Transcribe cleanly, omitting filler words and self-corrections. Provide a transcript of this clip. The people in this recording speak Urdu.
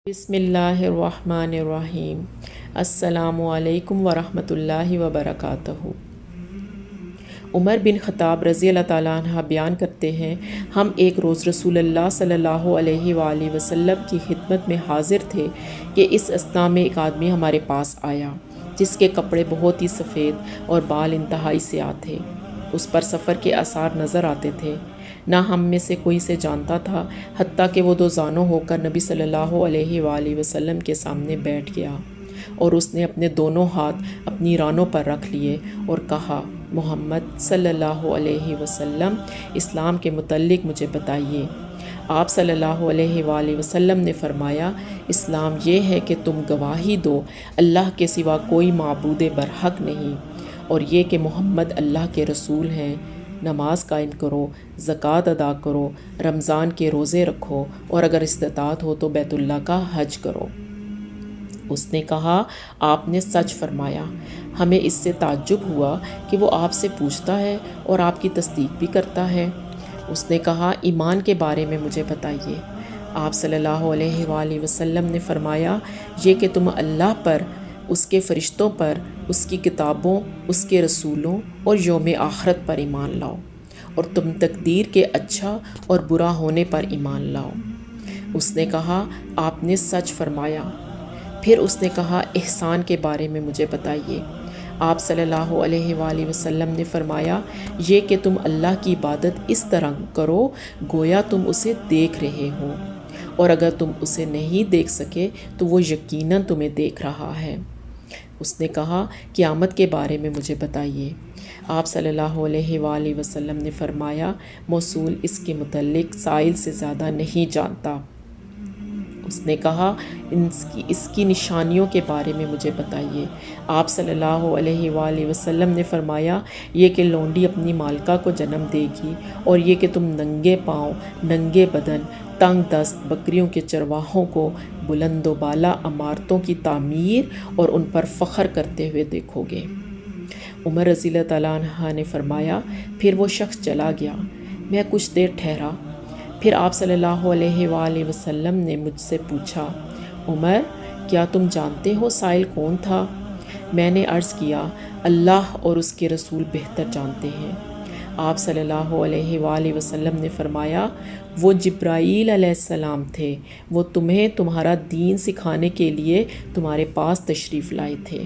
بسم اللہ الرحمن الرحیم۔ السلام علیکم ورحمۃ اللہ وبرکاتہ۔ عمر بن خطاب رضی اللہ تعالیٰ عنہ بیان کرتے ہیں، ہم ایک روز رسول اللہ صلی اللہ علیہ وآلہ وسلم کی خدمت میں حاضر تھے کہ اس اثناء میں ایک آدمی ہمارے پاس آیا جس کے کپڑے بہت ہی سفید اور بال انتہائی سیاہ تھے۔ اس پر سفر کے آثار نظر آتے تھے۔ نہ ہم میں سے کوئی سے جانتا تھا، حتیٰ کہ وہ دو زانوں ہو کر نبی صلی اللہ علیہ وآلہ وسلم کے سامنے بیٹھ گیا اور اس نے اپنے دونوں ہاتھ اپنی رانوں پر رکھ لیے اور کہا، محمد صلی اللہ علیہ وسلم، اسلام کے متعلق مجھے بتائیے۔ آپ صلی اللہ علیہ وآلہ وسلم نے فرمایا، اسلام یہ ہے کہ تم گواہی دو اللہ کے سوا کوئی معبود برحق نہیں، اور یہ کہ محمد اللہ کے رسول ہیں، نماز قائم کرو، زکوٰۃ ادا کرو، رمضان کے روزے رکھو، اور اگر استطاعت ہو تو بیت اللہ کا حج کرو۔ اس نے کہا، آپ نے سچ فرمایا۔ ہمیں اس سے تعجب ہوا کہ وہ آپ سے پوچھتا ہے اور آپ کی تصدیق بھی کرتا ہے۔ اس نے کہا، ایمان کے بارے میں مجھے بتائیے۔ آپ صلی اللہ علیہ وآلہ وسلم نے فرمایا، یہ کہ تم اللہ پر، اس کے فرشتوں پر، اس کی کتابوں، اس کے رسولوں اور یوم آخرت پر ایمان لاؤ، اور تم تقدیر کے اچھا اور برا ہونے پر ایمان لاؤ۔ اس نے کہا، آپ نے سچ فرمایا۔ پھر اس نے کہا، احسان کے بارے میں مجھے بتائیے۔ آپ صلی اللہ علیہ وآلہ وسلم نے فرمایا، یہ کہ تم اللہ کی عبادت اس طرح کرو گویا تم اسے دیکھ رہے ہو، اور اگر تم اسے نہیں دیکھ سکے تو وہ یقیناً تمہیں دیکھ رہا ہے۔ اس نے کہا، قیامت کے بارے میں مجھے بتائیے۔ آپ صلی اللہ علیہ وآلہ وسلم نے فرمایا، موصول اس کے متعلق سائل سے زیادہ نہیں جانتا۔ اس نے کہا، اس کی نشانیوں کے بارے میں مجھے بتائیے۔ آپ صلی اللہ علیہ وآلہ وسلم نے فرمایا، یہ کہ لونڈی اپنی مالکہ کو جنم دے گی، اور یہ کہ تم ننگے پاؤں، ننگے بدن، تنگ دست بکریوں کے چرواہوں کو بلند و بالا عمارتوں کی تعمیر اور ان پر فخر کرتے ہوئے دیکھو گے۔ عمر رضی اللہ تعالیٰ عنہ نے فرمایا، پھر وہ شخص چلا گیا۔ میں کچھ دیر ٹھہرا، پھر آپ صلی اللہ علیہ وآلہ وسلم نے مجھ سے پوچھا، عمر، کیا تم جانتے ہو سائل کون تھا؟ میں نے عرض کیا، اللہ اور اس کے رسول بہتر جانتے ہیں۔ آپ صلی اللہ علیہ وآلہ وسلم نے فرمایا، وہ جبرائیل علیہ السلام تھے، وہ تمہیں تمہارا دین سکھانے کے لیے تمہارے پاس تشریف لائے تھے۔